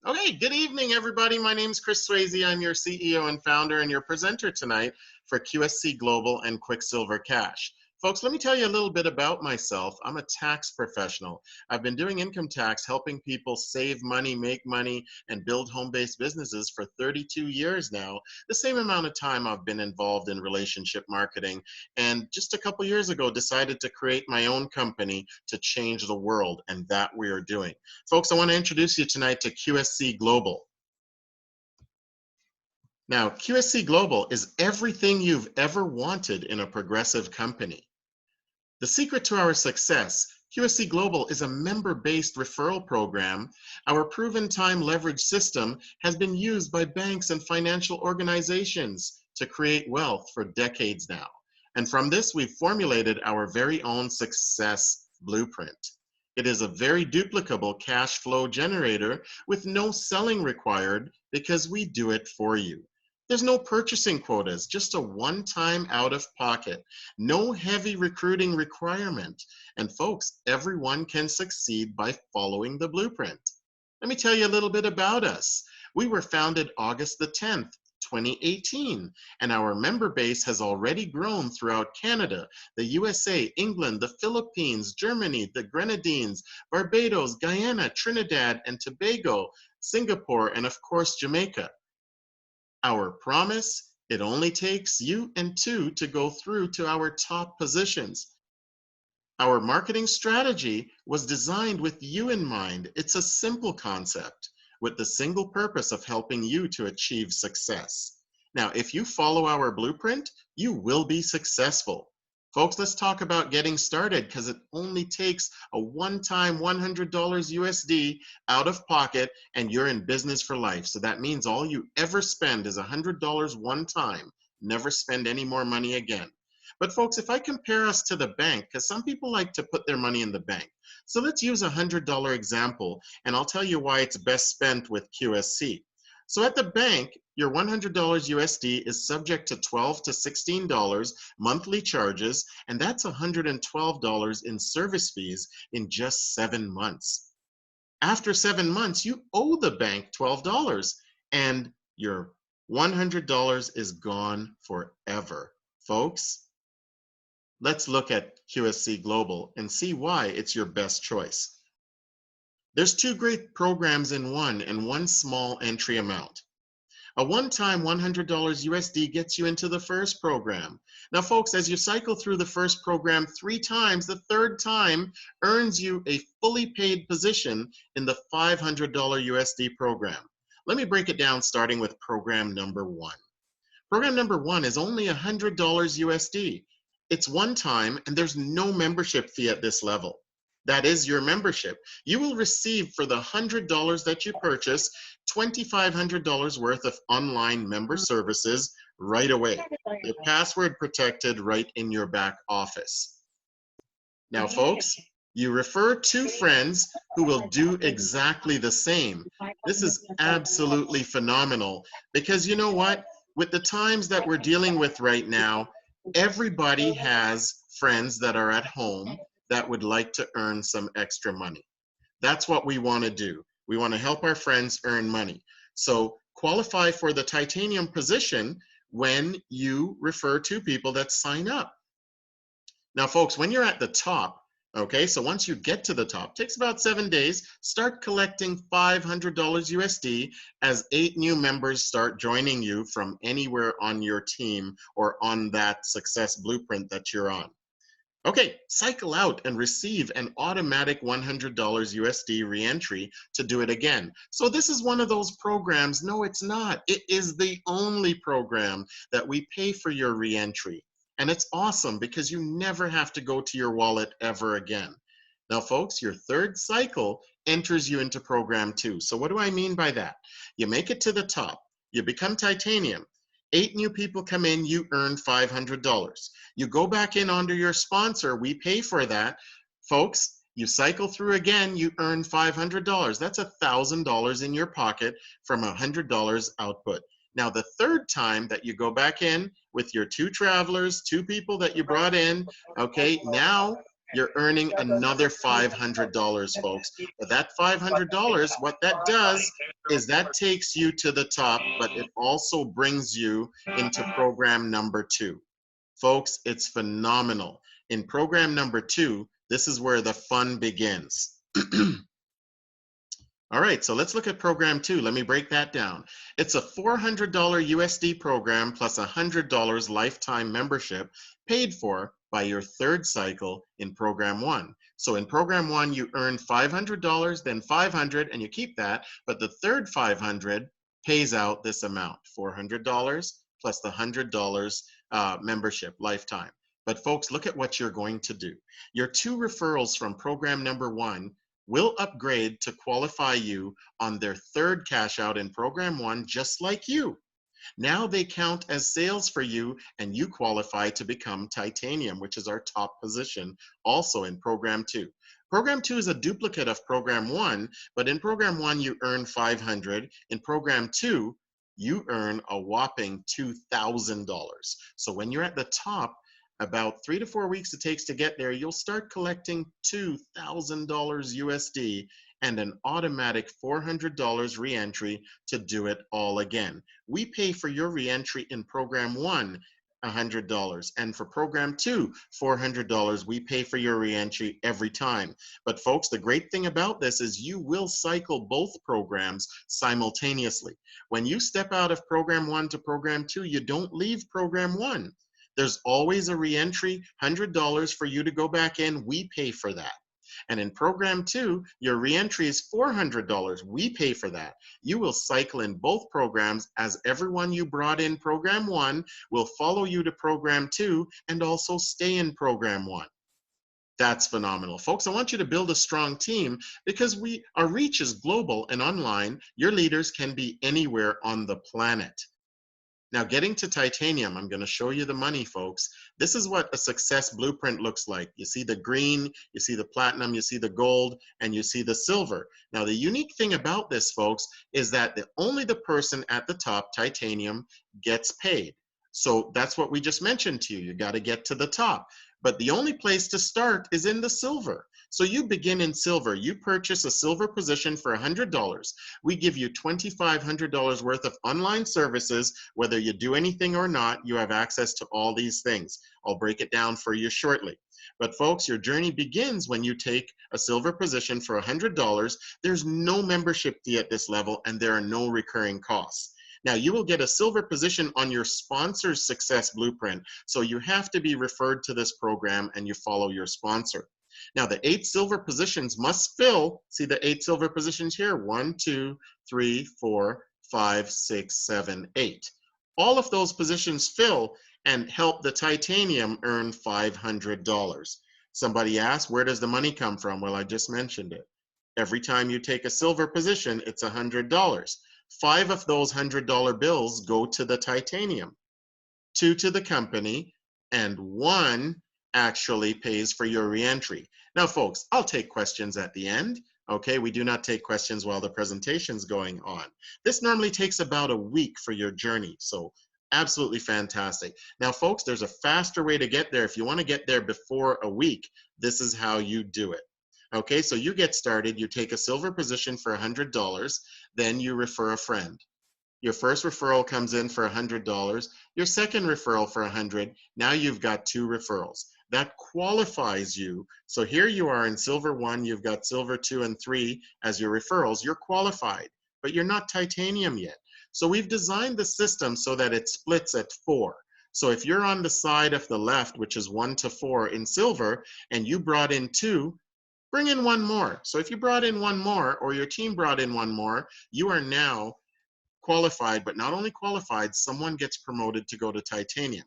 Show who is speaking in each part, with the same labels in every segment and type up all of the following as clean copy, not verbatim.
Speaker 1: Okay, good evening, everybody. My name is Chris Swayze. I'm your CEO and founder and your presenter tonight for QSC Global and Quicksilver Cash. Folks, let me tell you a little bit about myself. I'm a tax professional. I've been doing income tax, helping people save money, make money, and build home-based businesses for 32 years now, the same amount of time I've been involved in relationship marketing. And just a couple years ago, decided to create my own company to change the world, and that we are doing. Folks, I want to introduce you tonight to QSC Global. Now, QSC Global is everything you've ever wanted in a progressive company. The secret to our success, QSC Global is a member-based referral program. Our proven time leverage system has been used by banks and financial organizations to create wealth for decades now. And from this, we've formulated our very own success blueprint. It is a very duplicable cash flow generator with no selling required because we do it for you. There's no purchasing quotas, just a one-time out-of-pocket, no heavy recruiting requirement. And folks, everyone can succeed by following the blueprint. Let me tell you a little bit about us. We were founded August the 10th, 2018, and our member base has already grown throughout Canada, the USA, England, the Philippines, Germany, the Grenadines, Barbados, Guyana, Trinidad and Tobago, Singapore, and of course, Jamaica. Our promise, it only takes you and two to go through to our top positions. Our marketing strategy was designed with you in mind. It's a simple concept with the single purpose of helping you to achieve success. Now, if you follow our blueprint, you will be successful. Folks, let's talk about getting started because it only takes a one-time $100 USD out of pocket and you're in business for life. So that means all you ever spend is $100 one time. Never spend any more money again. But folks, if I compare us to the bank, because some people like to put their money in the bank. So let's use a $100 example, and I'll tell you why it's best spent with QSC. So at the bank, your $100 USD is subject to $12 to $16 monthly charges, and that's $112 in service fees in just 7 months. After 7 months, you owe the bank $12, and your $100 is gone forever. Folks, let's look at QSC Global and see why it's your best choice. There's two great programs in one and one small entry amount. A one-time $100 USD gets you into the first program. Now, folks, as you cycle through the first program 3 times, the third time earns you a fully paid position in the $500 USD program. Let me break it down starting with program number 1. Program number 1 is only $100 USD. It's one time and there's no membership fee at this level. That is your membership. You will receive for the $100 that you purchase $2,500 worth of online member services right away. They're password protected right in your back office. Now, folks, you refer 2 friends who will do exactly the same. This is absolutely phenomenal because you know what? With the times that we're dealing with right now, everybody has friends that are at home that would like to earn some extra money. That's what we want to do. We want to help our friends earn money. So qualify for the titanium position when you refer 2 people that sign up. Now, folks, when you're at the top, okay, so once you get to the top, takes about 7 days, start collecting $500 USD as 8 new members start joining you from anywhere on your team or on that success blueprint that you're on. Okay, cycle out and receive an automatic $100 USD reentry to do it again. So this is one of those programs. No, it's not. It is the only program that we pay for your reentry. And it's awesome because you never have to go to your wallet ever again. Now, folks, your third cycle enters you into program 2. So what do I mean by that? You make it to the top. You become titanium. 8 new people come in, you earn $500. You go back in under your sponsor, we pay for that. Folks, you cycle through again, you earn $500. That's $1,000 in your pocket from $100 output. Now, the third time that you go back in with your 2 travelers, 2 people that you brought in, okay, now you're earning another $500, folks. But that $500, what that does is that takes you to the top, but it also brings you into program number 2. Folks, it's phenomenal. In program number 2, this is where the fun begins. All right, so let's look at program 2. Let me break that down. It's a $400 USD program plus $100 lifetime membership paid for by your third cycle in program 1. So in program 1, you earn $500, then $500, and you keep that, but the third $500 pays out this amount, $400 plus the $100 membership lifetime. But folks, look at what you're going to do. Your 2 referrals from program number 1 will upgrade to qualify you on their third cash out in program 1, just like you. Now they count as sales for you, and you qualify to become titanium, which is our top position also in program 2. Program 2 is a duplicate of program 1, but in program 1 you earn $500. In program 2 you earn a whopping $2,000. So when you're at the top, about 3 to 4 weeks it takes to get there, you'll start collecting $2,000 USD and an automatic $400 reentry to do it all again. We pay for your reentry in program 1 $100, and for program 2 $400. We pay for your reentry every time. But folks, the great thing about this is you will cycle both programs simultaneously. When you step out of program 1 to program 2, you don't leave program 1. There's always a reentry, $100 for you to go back in. We pay for that. And in program 2, your reentry is $400. We pay for that. You will cycle in both programs, as everyone you brought in program 1 will follow you to program 2 and also stay in program 1. That's phenomenal. Folks, I want you to build a strong team because our reach is global and online. Your leaders can be anywhere on the planet. Now, getting to titanium, I'm going to show you the money, folks. This is what a success blueprint looks like. You see the green, you see the platinum, you see the gold, and you see the silver. Now, the unique thing about this, folks, is that only the person at the top, titanium, gets paid. So that's what we just mentioned to you. You got to get to the top. But the only place to start is in the silver. So you begin in silver. You purchase a silver position for $100. We give you $2,500 worth of online services. Whether you do anything or not, you have access to all these things. I'll break it down for you shortly. But folks, your journey begins when you take a silver position for $100. There's no membership fee at this level, and there are no recurring costs. Now, you will get a silver position on your sponsor's success blueprint. So you have to be referred to this program and you follow your sponsor. Now, the 8 silver positions must fill. See the 8 silver positions here? 1, 2, 3, 4, 5, 6, 7, 8. All of those positions fill and help the titanium earn $500. Somebody asked, where does the money come from? Well, I just mentioned it. Every time you take a silver position, it's $100. 5 of those $100 bills go to the titanium, 2 to the company, and 1 actually pays for your reentry. Now, folks, I'll take questions at the end. Okay, we do not take questions while the presentation's going on. This normally takes about a week for your journey, so absolutely fantastic. Now, folks, there's a faster way to get there. If you want to get there before a week, this is how you do it. Okay, so you get started, you take a silver position for $100, then you refer a friend. Your first referral comes in for $100, your second referral for $100, now you've got 2 referrals. That qualifies you. So here you are in silver 1, you've got silver 2 and 3 as your referrals. You're qualified, but you're not titanium yet. So we've designed the system so that it splits at 4. So if you're on the side of the left, which is 1 to 4 in silver, and you brought in 2, bring in 1 more. So if you brought in 1 more, or your team brought in 1 more, you are now qualified, but not only qualified, someone gets promoted to go to titanium.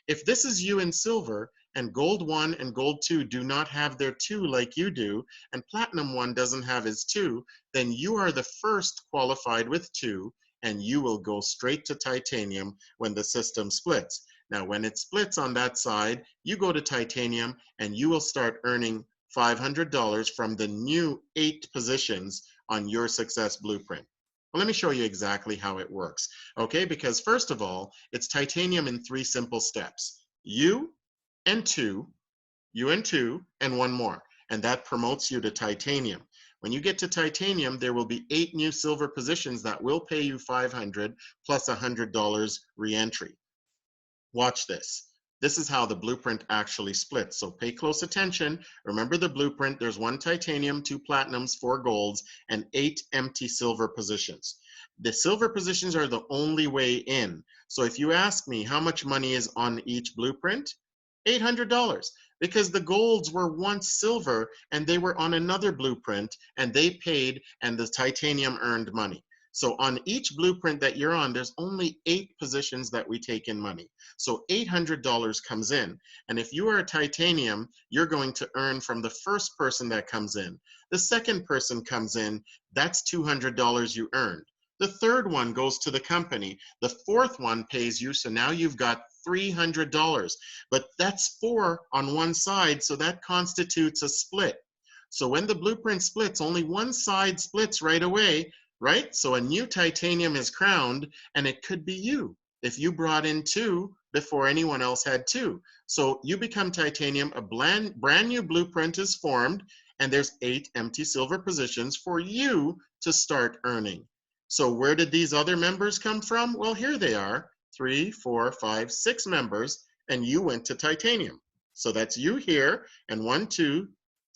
Speaker 1: If this is you in silver, and gold 1 and gold 2 do not have their 2 like you do, and platinum 1 doesn't have his 2, then you are the first qualified with 2, and you will go straight to titanium when the system splits. Now, when it splits on that side, you go to titanium, and you will start earning $500 from the new 8 positions on your success blueprint. Well, let me show you exactly how it works, okay? Because first of all, it's titanium in 3 simple steps. You and 2 you and two, and one more. And that promotes you to titanium. When you get to titanium, there will be 8 new silver positions that will pay you $500 plus $100 reentry. Watch this. This is how the blueprint actually splits. So pay close attention. Remember the blueprint. There's 1 titanium, 2 platinums, 4 golds, and 8 empty silver positions. The silver positions are the only way in. So if you ask me how much money is on each blueprint, $800, because the golds were once silver and they were on another blueprint and they paid and the titanium earned money. So on each blueprint that you're on, there's only 8 positions that we take in money. So $800 comes in. And if you are a titanium, you're going to earn from the first person that comes in. The second person comes in, that's $200 you earned. The third one goes to the company. The fourth one pays you, so now you've got $300. But that's 4 on one side, so that constitutes a split. So when the blueprint splits, only one side splits right away, right? So a new titanium is crowned, and it could be you if you brought in 2 before anyone else had 2. So you become titanium, a brand new blueprint is formed, and there's 8 empty silver positions for you to start earning. So where did these other members come from? Well, here they are, 3, 4, 5, 6 members, and you went to titanium. So that's you here, and 1, 2,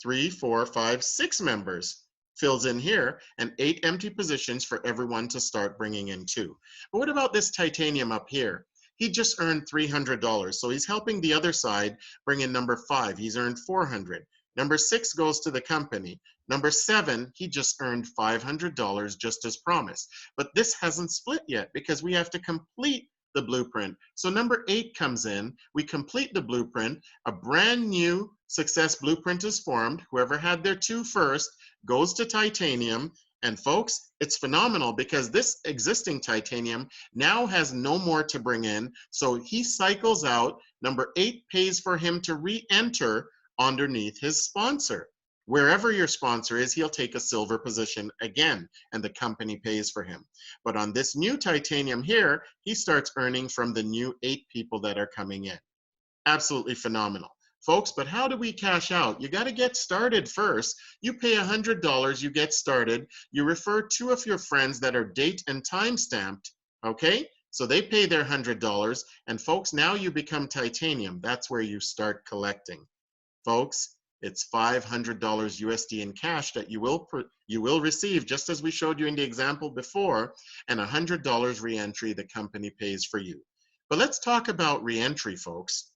Speaker 1: 3, 4, 5, 6 members fills in here, and 8 empty positions for everyone to start bringing in too. But what about this titanium up here? He just earned $300, so he's helping the other side bring in number 5. He's earned $400. Number 6 goes to the company. Number 7, he just earned $500 just as promised. But this hasn't split yet because we have to complete the blueprint. So number 8 comes in, we complete the blueprint, a brand new success blueprint is formed. Whoever had their 2 first goes to titanium, and folks, it's phenomenal because this existing titanium now has no more to bring in, so he cycles out. Number 8 pays for him to re-enter underneath his sponsor. Wherever your sponsor is, he'll take a silver position again, and the company pays for him. But on this new titanium here, he starts earning from the new 8 people that are coming in. Absolutely phenomenal. Folks, but how do we cash out? You got to get started first. You pay $100, you get started. You refer 2 of your friends that are date and time stamped, okay? So they pay their $100, and folks, now you become titanium. That's where you start collecting. Folks, it's $500 USD in cash that you will receive, just as we showed you in the example before, and $100 reentry the company pays for you. But let's talk about reentry, folks.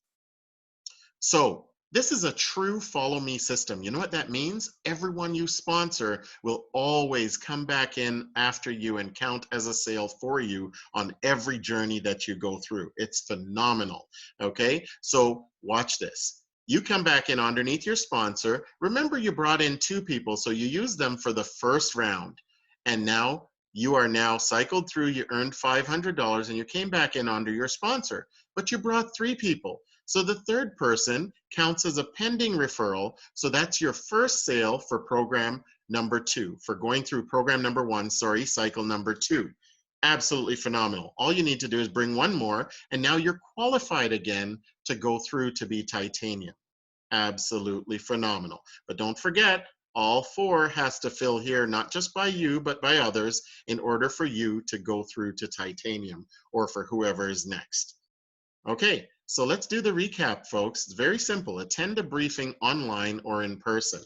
Speaker 1: So this is a true follow me system. You know what that means? Everyone you sponsor will always come back in after you and count as a sale for you on every journey that you go through. It's phenomenal, okay? So watch this. You come back in underneath your sponsor. Remember, you brought in 2 people, so you use them for the first round. And now you are now cycled through, you earned $500, and you came back in under your sponsor. But you brought 3 people. So the third person counts as a pending referral. So that's your first sale for program number 2, for going through program number 1, cycle number 2. Absolutely phenomenal. All you need to do is bring 1 more, and now you're qualified again to go through to be titanium. Absolutely phenomenal. But don't forget, all 4 has to fill here, not just by you, but by others, in order for you to go through to titanium, or for whoever is next. Okay, so let's do the recap, folks. It's very simple. Attend a briefing online or in person.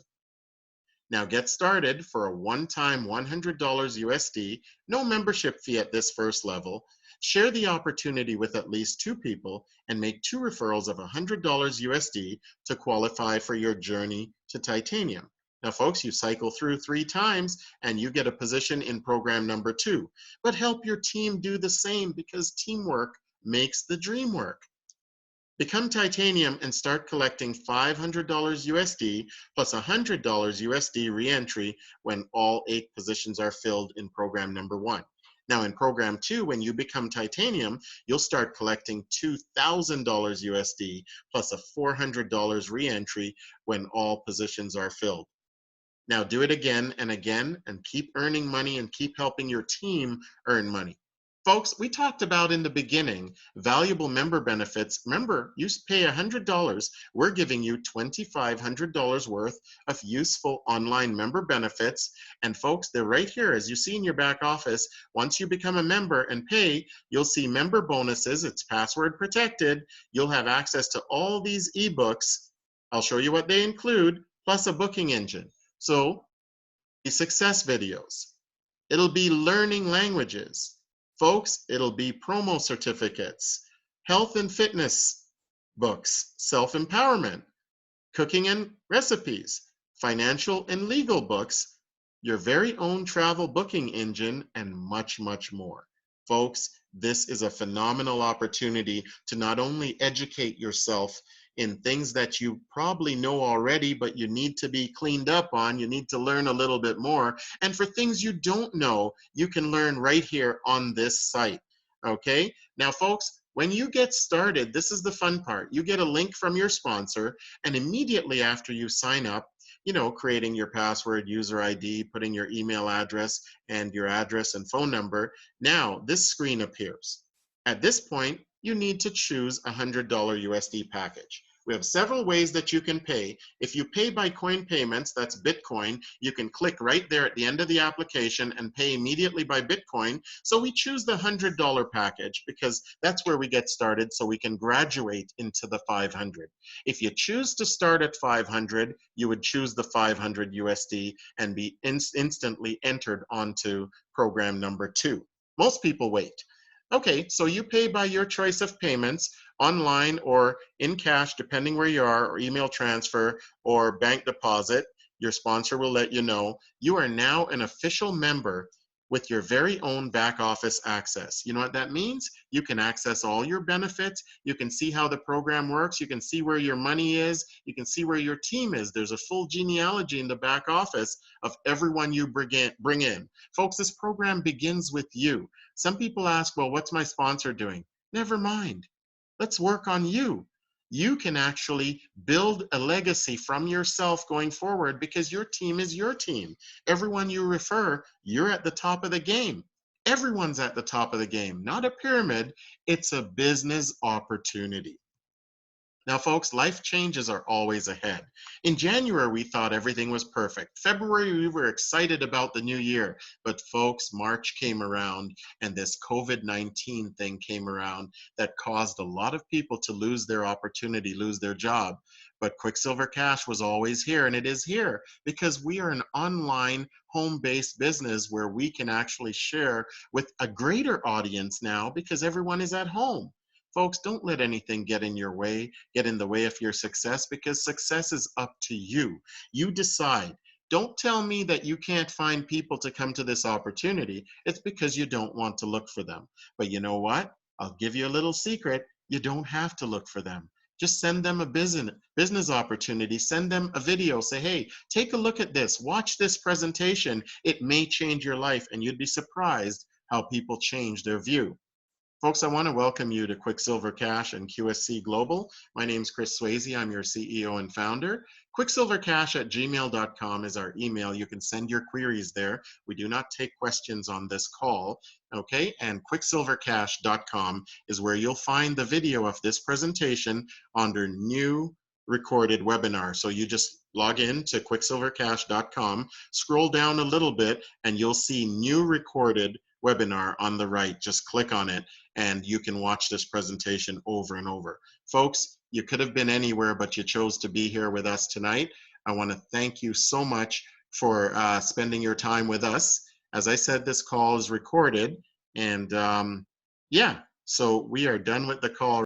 Speaker 1: Now get started for a one-time $100 USD, no membership fee at this first level. Share the opportunity with at least 2 people and make 2 referrals of $100 USD to qualify for your journey to titanium. Now, folks, you cycle through 3 times and you get a position in program number 2. But help your team do the same, because teamwork makes the dream work. Become titanium and start collecting $500 USD plus $100 USD reentry when all 8 positions are filled in program number 1. Now in program 2, when you become titanium, you'll start collecting $2,000 USD plus a $400 reentry when all positions are filled. Now do it again and again, and keep earning money and keep helping your team earn money. Folks, we talked about in the beginning valuable member benefits. Remember, you pay $100, we're giving you $2,500 worth of useful online member benefits. And folks, they're right here, as you see in your back office. Once you become a member and pay, you'll see member bonuses. It's password protected. You'll have access to all these ebooks. I'll show you what they include, plus a booking engine. So, the success videos. It'll be learning languages. Folks, it'll be promo certificates, health and fitness books, self-empowerment, cooking and recipes, financial and legal books, your very own travel booking engine, and much, much more. Folks, this is a phenomenal opportunity to not only educate yourself in things that you probably know already, but you need to be cleaned up on, you need to learn a little bit more. And for things you don't know, you can learn right here on this site. Okay? Now, folks, when you get started, this is the fun part. You get a link from your sponsor, and immediately after you sign up, creating your password, user ID, putting your email address and your address and phone number, now this screen appears. At this point, you need to choose a $100 USD package. We have several ways that you can pay. If you pay by coin payments, that's Bitcoin, you can click right there at the end of the application and pay immediately by Bitcoin. So we choose the $100 package because that's where we get started, so we can graduate into the 500. If you choose to start at 500, you would choose the 500 USD and be instantly entered onto program number 2. Most people wait. Okay, so you pay by your choice of payments, online or in cash, depending where you are, or email transfer or bank deposit. Your sponsor will let you know. You are now an official member with your very own back office access. You know what that means? You can access all your benefits. You can see how the program works. You can see where your money is. You can see where your team is. There's a full genealogy in the back office of everyone you bring in. Folks, this program begins with you. Some people ask, well, what's my sponsor doing? Never mind. Let's work on you. You can actually build a legacy from yourself going forward because your team is your team. Everyone you refer, you're at the top of the game. Everyone's at the top of the game, not a pyramid. It's a business opportunity. Now, folks, life changes are always ahead. In January, we thought everything was perfect. February, we were excited about the new year. But, folks, March came around and this COVID-19 thing came around that caused a lot of people to lose their opportunity, lose their job. But Quicksilver Cash was always here, and it is here because we are an online home-based business where we can actually share with a greater audience now because everyone is at home. Folks, don't let anything get in the way of your success, because success is up to you. You decide. Don't tell me that you can't find people to come to this opportunity. It's because you don't want to look for them. But you know what? I'll give you a little secret. You don't have to look for them. Just send them a business opportunity. Send them a video. Say, hey, take a look at this. Watch this presentation. It may change your life, and you'd be surprised how people change their view. Folks, I want to welcome you to Quicksilver Cash and QSC Global. My name is Chris Swayze. I'm your CEO and founder. QuicksilverCash@gmail.com is our email. You can send your queries there. We do not take questions on this call, okay? And QuicksilverCash.com is where you'll find the video of this presentation under New Recorded Webinar. So you just log in to QuicksilverCash.com, scroll down a little bit, and you'll see New Recorded Webinar on the right. Just click on it and you can watch this presentation over and over. Folks, you could have been anywhere, but you chose to be here with us tonight. I want to thank you so much for spending your time with us. As I said, this call is recorded, and yeah, so we are done with the call